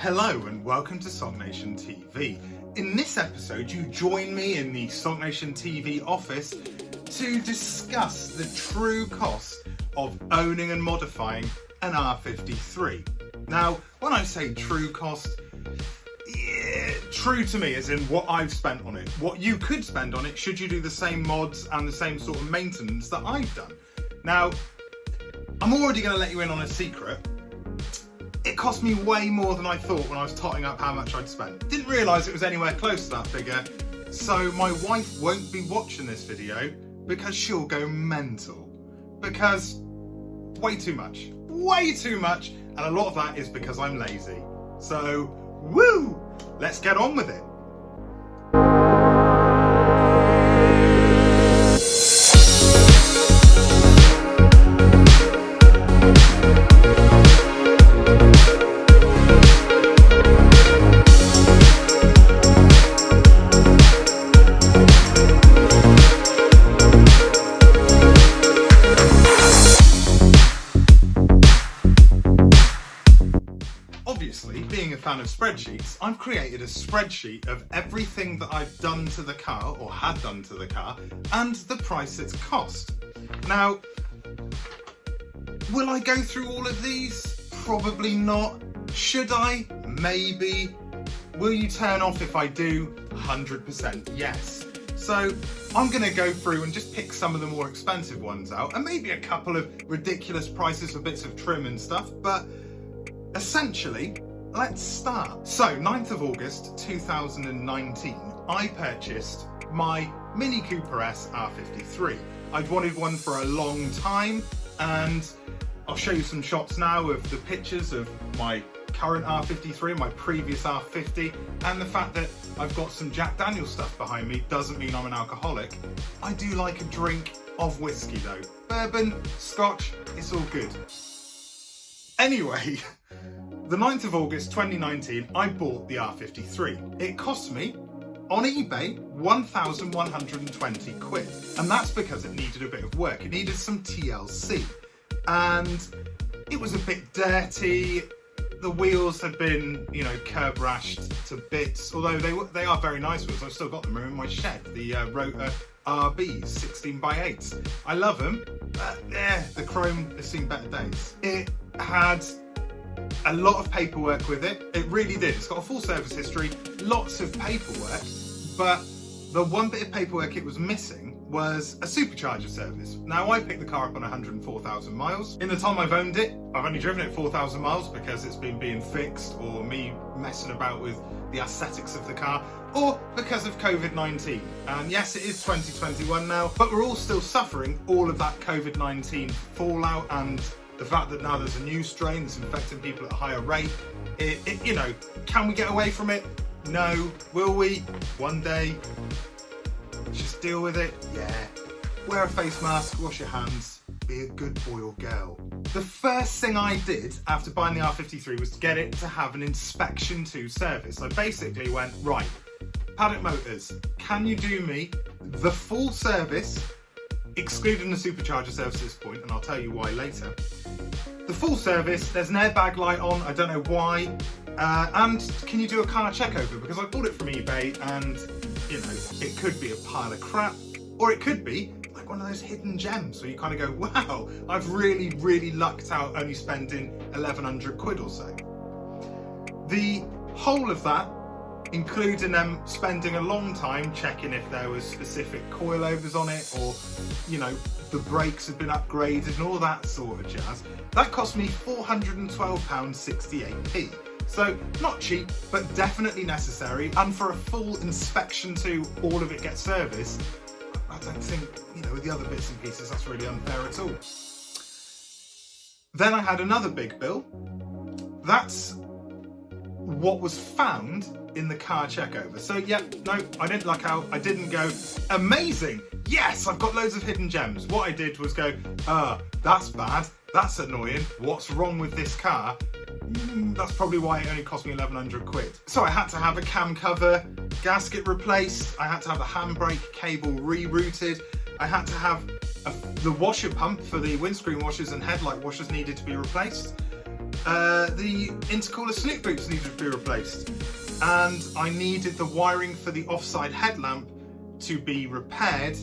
Hello and welcome to SULKNATIONtv. In this episode you join me in the SULKNATIONtv office to discuss the true cost of owning and modifying an R53. Now when I say true cost, true to me as in what I've spent on it, what you could spend on it should you do the same mods and the same sort of maintenance that I've done. Now I'm already going to let you in on a secret. It cost me way more than I thought when I was totting up how much I'd spent. Didn't realise it was anywhere close to that figure, so my wife won't be watching this video because she'll go mental. Because way too much, and a lot of that is because I'm lazy. So, woo! Let's get on with it. Obviously, being a fan of spreadsheets, I've created a spreadsheet of everything that I've done to the car, or had done to the car, and the price it's cost. Now, will I go through all of these? Probably not. Should I? Maybe. Will you turn off if I do? 100% yes. So I'm going to go through and just pick some of the more expensive ones out, and maybe a couple of ridiculous prices for bits of trim and stuff, but essentially, let's start. So, 9th of August 2019, I purchased my Mini Cooper S R53. I'd wanted one for a long time, and I'll show you some shots now of the pictures of my current R53, my previous R50, and the fact that I've got some Jack Daniel's stuff behind me doesn't mean I'm an alcoholic. I do like a drink of whiskey though. Bourbon, scotch, it's all good. Anyway, the 9th of August 2019, I bought the R53. It cost me, on eBay, 1,120 quid. And that's because it needed a bit of work. It needed some TLC. And it was a bit dirty. The wheels had been, curb rashed to bits. Although they are very nice wheels. I've still got them. They're in my shed. The Rota RBs, 16x8s. I love them. But the chrome has seen better days. It had a lot of paperwork with it. It really did. It's got a full service history, lots of paperwork, but the one bit of paperwork it was missing was a supercharger service. Now I picked the car up on 104,000 miles. In the time I've owned it, I've only driven it 4,000 miles because it's been being fixed, or me messing about with the aesthetics of the car, or because of COVID-19. And yes, it is 2021 now, but we're all still suffering all of that COVID-19 fallout and the fact that now there's a new strain that's infecting people at a higher rate. Can we get away from it? No. Will we? One day. Just deal with it? Yeah. Wear a face mask, wash your hands, be a good boy or girl. The first thing I did after buying the R53 was to get it to have an inspection to service. I basically went, right, Paddock Motors, can you do me the full service, excluding the supercharger service at this point, and I'll tell you why later. The full service, there's an airbag light on, I don't know why, and can you do a car check over? Because I bought it from eBay and, it could be a pile of crap, or it could be like one of those hidden gems where you kind of go, wow, I've really, really lucked out only spending 1,100 quid or so. The whole of that, including them spending a long time checking if there was specific coilovers on it, or the brakes had been upgraded and all that sort of jazz, that cost me £412.68p. So not cheap, but definitely necessary, and for a full inspection to all of it get serviced, I don't think, with the other bits and pieces, that's really unfair at all. Then I had another big bill. That's what was found in the car checkover. So yeah, no, I didn't luck out. I didn't go, amazing, yes, I've got loads of hidden gems. What I did was go, that's bad, that's annoying, what's wrong with this car? That's probably why it only cost me 1,100 quid. So I had to have a cam cover gasket replaced, I had to have a handbrake cable rerouted, I had to have the washer pump for the windscreen washers and headlight washers needed to be replaced. the intercooler snoot boots needed to be replaced, and I needed the wiring for the offside headlamp to be repaired,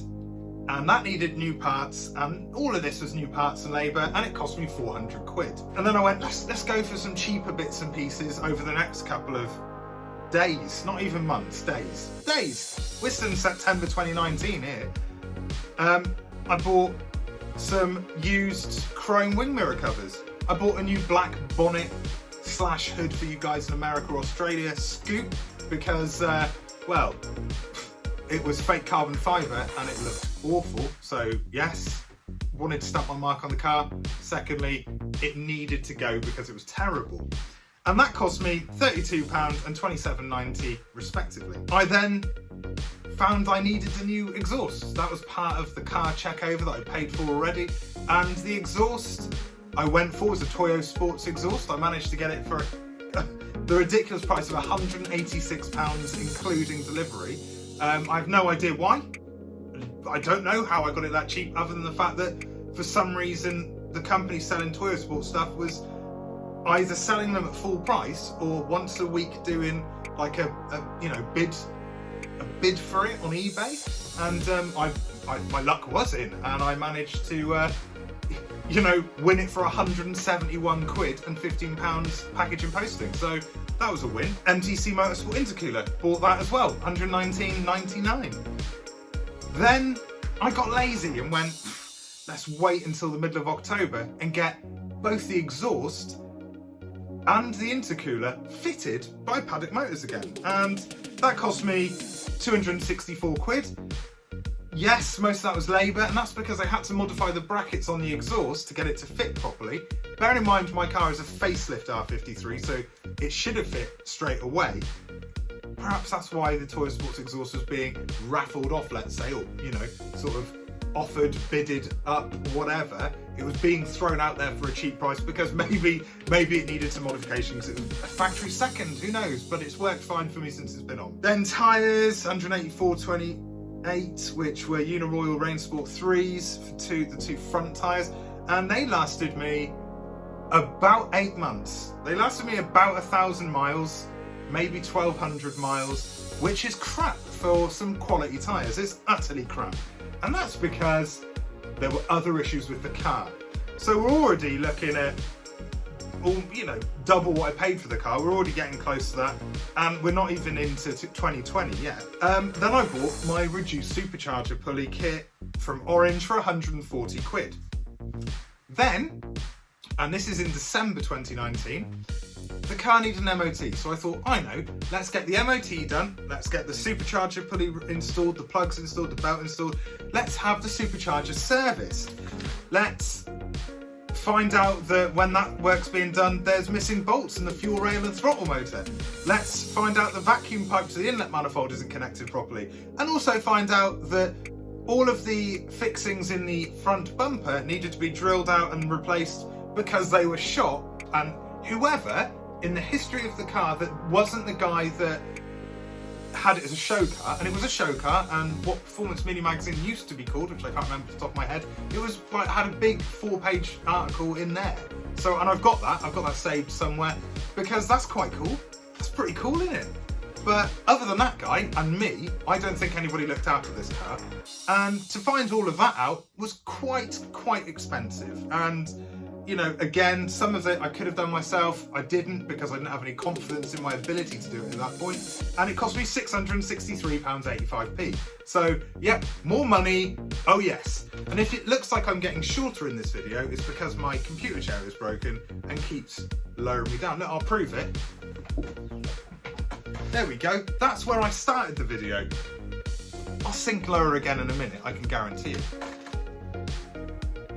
and that needed new parts, and all of this was new parts and labour, and it cost me 400 quid. And then I went, let's go for some cheaper bits and pieces over the next couple of days, not even months, days. We're still in September 2019 here. I bought some used chrome wing mirror covers. I bought a new black bonnet / hood for you guys in America or Australia, Scoop, because, well, it was fake carbon fibre and it looked awful. So yes, wanted to stamp my mark on the car. Secondly, it needed to go because it was terrible. And that cost me £32 and £27.90 respectively. I then found I needed a new exhaust. That was part of the car check over that I paid for already. And the exhaust I went for was a Toyo Sports exhaust. I managed to get it for the ridiculous price of £186 including delivery. I have no idea why. I don't know how I got it that cheap, other than the fact that for some reason the company selling Toyo Sports stuff was either selling them at full price or once a week doing like a bid for it on eBay, and my luck was in, and I managed to win it for 171 quid and £15 package and posting. So that was a win. MTC Motorsport intercooler, bought that as well, 119.99. Then I got lazy and went, let's wait until the middle of October and get both the exhaust and the intercooler fitted by Paddock Motors again. And that cost me 264 quid. Yes, most of that was labour, and that's because I had to modify the brackets on the exhaust to get it to fit properly. Bearing in mind my car is a facelift R53, so it should have fit straight away. Perhaps that's why the Toyo Sports exhaust was being raffled off, let's say, or, sort of offered, bidded up, whatever. It was being thrown out there for a cheap price because maybe it needed some modification because it was a factory second, who knows, but it's worked fine for me since it's been on. Then tyres, 184/28, which were Uniroyal Rain Sport 3s for the two front tyres, and they lasted me about 8 months. They lasted me about 1,000 miles, maybe 1,200 miles, which is crap for some quality tyres. It's utterly crap. And that's because there were other issues with the car. So we're already looking at, double what I paid for the car. We're already getting close to that. And we're not even into 2020 yet. Then I bought my reduced supercharger pulley kit from Orange for 140 quid. Then, and this is in December 2019, the car needed an MOT, so I thought, let's get the MOT done, let's get the supercharger pulley installed, the plugs installed, the belt installed, let's have the supercharger serviced. Let's find out that when that work's being done, there's missing bolts in the fuel rail and throttle motor. Let's find out the vacuum pipe to the inlet manifold isn't connected properly, and also find out that all of the fixings in the front bumper needed to be drilled out and replaced because they were shot, and whoever in the history of the car that wasn't the guy that had it as a show car, and it was a show car, and what Performance Mini magazine used to be called, which I can't remember off the top of my head, it was like, had a big 4-page article in there. So, and I've got that saved somewhere, because that's quite cool. That's pretty cool, isn't it? But other than that guy and me, I don't think anybody looked after this car. And to find all of that out was quite expensive. And again, some of it I could have done myself. I didn't because I didn't have any confidence in my ability to do it at that point. And it cost me £663.85p. So, yep, more money, oh yes. And if it looks like I'm getting shorter in this video, it's because my computer chair is broken and keeps lowering me down. Look, I'll prove it. There we go. That's where I started the video. I'll sink lower again in a minute, I can guarantee it.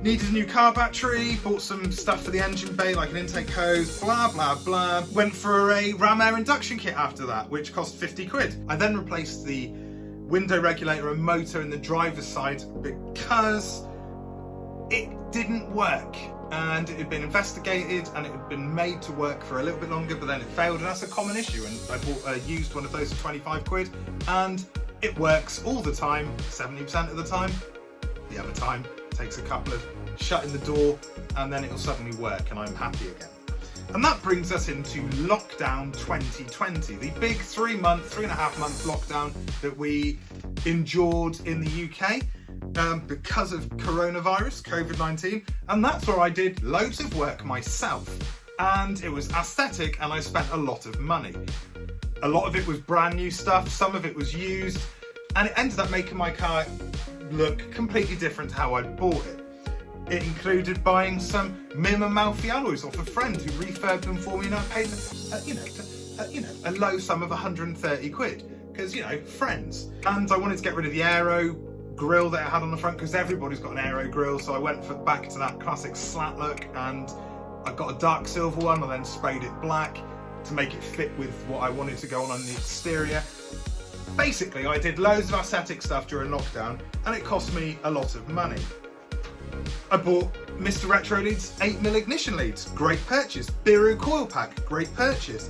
Needed a new car battery, bought some stuff for the engine bay like an intake hose, blah blah blah. Went for a ram air induction kit after that, which cost 50 quid. I then replaced the window regulator and motor in the driver's side because it didn't work. And it had been investigated and it had been made to work for a little bit longer, but then it failed, and that's a common issue. And I bought a used one of those for 25 quid, and it works all the time, 70% of the time. The other time takes a couple of shutting the door and then it'll suddenly work and I'm happy again. And that brings us into lockdown 2020, the big 3.5 month lockdown that we endured in the UK because of coronavirus, COVID-19. And that's where I did loads of work myself. And it was aesthetic, and I spent a lot of money. A lot of it was brand new stuff, some of it was used, and it ended up making my car look completely different to how I'd bought it. It included buying some Mim and Malfi alloys off a friend who refurbed them for me, and I paid a low sum of 130 quid, because, friends. And I wanted to get rid of the aero grille that I had on the front, because everybody's got an aero grille, so I went back to that classic slat look, and I got a dark silver one, and then sprayed it black to make it fit with what I wanted to go on the exterior. Basically, I did loads of aesthetic stuff during lockdown, and it cost me a lot of money. I bought Mr. Retro Leads 8mm ignition leads, great purchase. Biru coil pack, great purchase.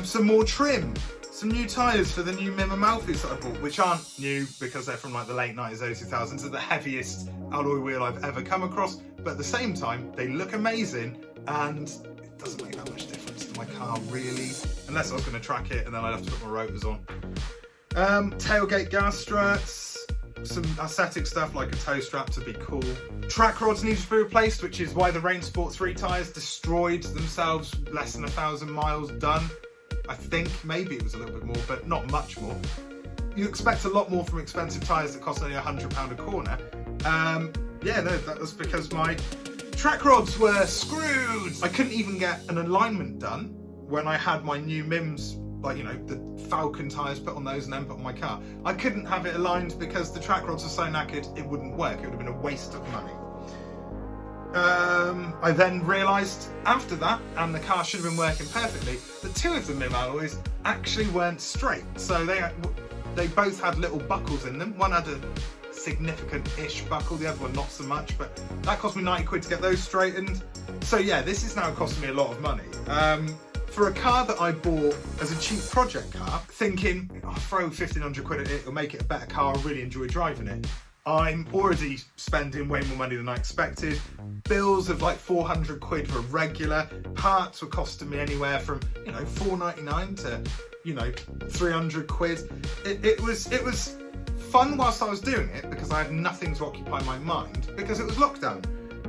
Some more trim, some new tyres for the new Mim and Malfis that I bought, which aren't new because they're from like the late 90s, early 2000s. They're the heaviest alloy wheel I've ever come across, but at the same time, they look amazing, and it doesn't make that much difference to my car really, unless I was going to track it and then I'd have to put my rotors on. Tailgate gas struts, some aesthetic stuff like a toe strap to be cool. Track rods needed to be replaced, which is why the Rain Sport 3 tyres destroyed themselves, less than 1,000 miles done. I think maybe it was a little bit more, but not much more. You expect a lot more from expensive tyres that cost only £100 a corner. That was because my track rods were screwed. I couldn't even get an alignment done when I had my new Mims, the Falcon tyres put on those and then put on my car. I couldn't have it aligned because the track rods were so knackered it wouldn't work. It would have been a waste of money. I then realised after that, and the car should have been working perfectly, that two of the Mim alloys actually weren't straight. So they both had little buckles in them. One had a significant-ish buckle, the other one not so much, but that cost me 90 quid to get those straightened. So yeah, this is now costing me a lot of money. For a car that I bought as a cheap project car, thinking, I'll throw 1,500 quid at it, it'll make it a better car, I'll really enjoy driving it. I'm already spending way more money than I expected. Bills of like 400 quid for a regular. Parts were costing me anywhere from, £4.99 to, 300 quid. It was fun whilst I was doing it because I had nothing to occupy my mind because it was lockdown.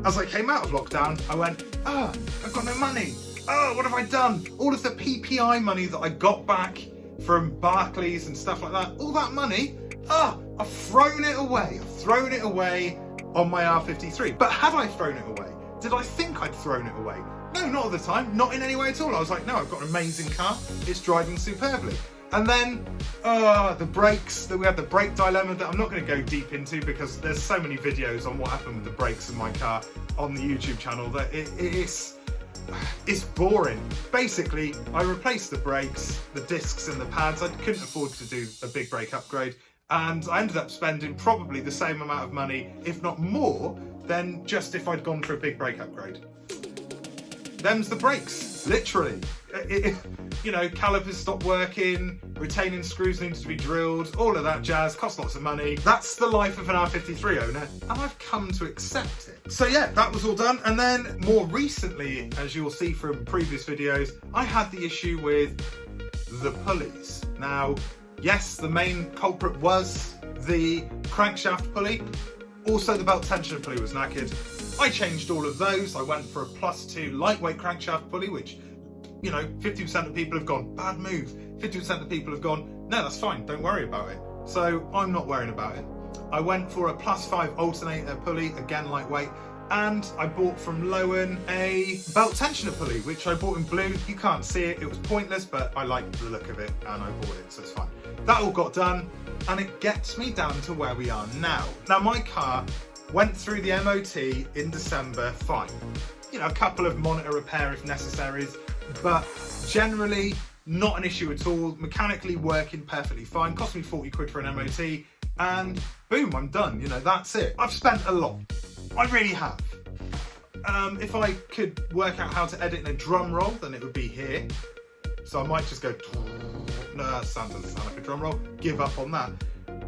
As I came out of lockdown, I went, I've got no money. What have I done? All of the PPI money that I got back from Barclays and stuff like that, all that money, I've thrown it away. I've thrown it away on my R53. But had I thrown it away? Did I think I'd thrown it away? No, not all the time. Not in any way at all. I was like, no, I've got an amazing car. It's driving superbly. And then the brakes, we had the brake dilemma that I'm not going to go deep into because there's so many videos on what happened with the brakes in my car on the YouTube channel that it's boring. Basically, I replaced the brakes, the discs and the pads. I couldn't afford to do a big brake upgrade, and I ended up spending probably the same amount of money, if not more, than just if I'd gone for a big brake upgrade. Them's the brakes, literally. Calipers stopped working, retaining screws needed to be drilled, all of that jazz, cost lots of money. That's the life of an R53 owner, and I've come to accept it. So yeah, that was all done. And then more recently, as you'll see from previous videos, I had the issue with the pulleys. Now, yes, the main culprit was the crankshaft pulley. Also, the belt tensioner pulley was knackered. I changed all of those. I went for a +2 lightweight crankshaft pulley, which 50% of people have gone, bad move. 50% of people have gone, no, that's fine, don't worry about it. So I'm not worrying about it. I went for a +5 alternator pulley, again lightweight, and I bought from Lowen a belt tensioner pulley, which I bought in blue. You can't see it, it was pointless, but I liked the look of it and I bought it, so it's fine. That all got done, and it gets me down to where we are now. Now my car went through the MOT in December, fine. A couple of monitor repair if necessary, but generally not an issue at all. Mechanically working perfectly fine. Cost me 40 quid for an MOT, and boom, I'm done. That's it. I've spent a lot. I really have. If I could work out how to edit in a drum roll, then it would be here. So I might just go, no, that doesn't sound like a drum roll. Give up on that.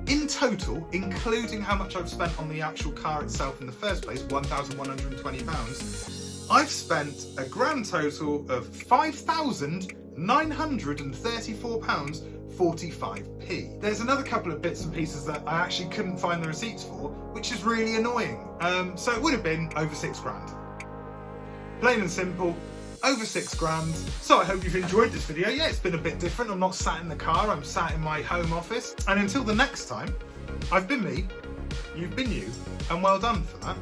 In total, including how much I've spent on the actual car itself in the first place, £1,120, I've spent a grand total of £5,934.45. There's another couple of bits and pieces that I actually couldn't find the receipts for, which is really annoying. So it would have been over 6 grand. Plain and simple, over 6 grand. So I hope you've enjoyed this video. Yeah, it's been a bit different. I'm not sat in the car, I'm sat in my home office. And until the next time, I've been me, you've been you, and well done for that.